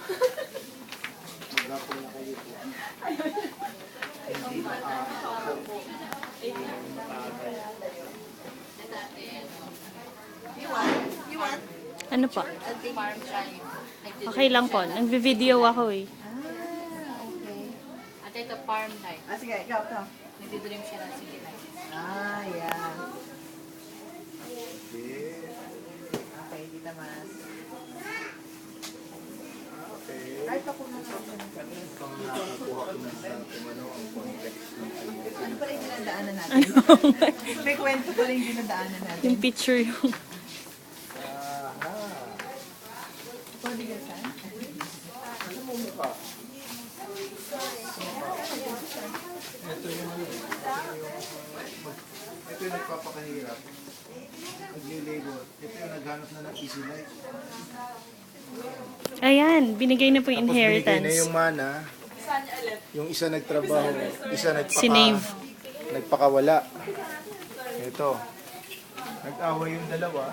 Magapong na kayo po. Hindi You want? Ano po? Farm child. Okay lang po. Nagvi-video ako eh. Okay. At ito, farm life. Sige, ikaw. Nagdidream siya ng city life. Yeah. Okay. Okay, Tita Mas. Okay. Kahit ako na lang. Kung nakakuha ko na sa kung ano ang context ng Ano pala yung dinadaanan natin? Ano? May kwento pala yung dinadaanan natin. Yung picture yung... Aha. Pwede ka saan? Ano mo mukha? Ito yung ano. Ito yung nagpapakahirap. Nag-label. Ito yung naghanap na ng easy life. Ayan, binigay na po yung Tapos binigay na inheritance. yung mana. Yung isa nagtrabaho, isa Sinave. nagpakawala. Ito. Nag-away yung dalawa.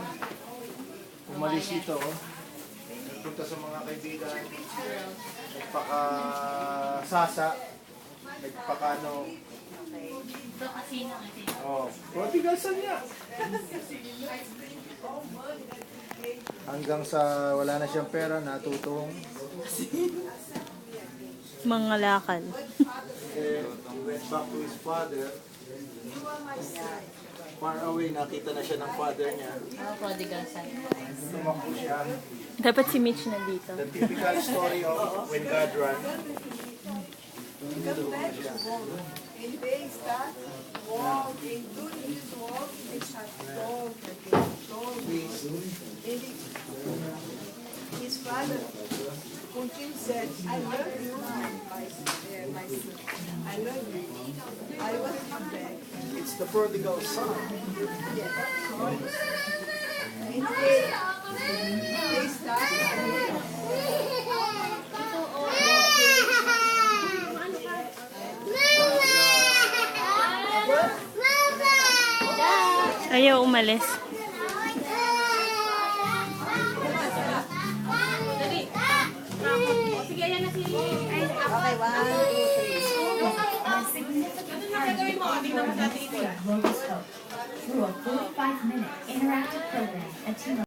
Umalis ito. Nagpunta sa mga kaibigan. Nagpaka-sasa. Nagpaka-ano. Ito kasi na kasi. Oh, prodigasan niya. Hanggang sa wala na siyang pera, natutong. Mga lakal. He went back to his father. Far away, nakita na siya ng father niya. Prodigal son. Tumakbo siya. Dapat si Mitch nandito. The typical story of when God ran. And they start walking, doing his walk, they start talking. And his father continued said, I love you, my son. I love you. I want you back. It's the prodigal son. Yes. And they start Ayaw umalis. Sige, ayan na si... Okay, 1, 2, 3. Through a 45-minute interactive program, a team of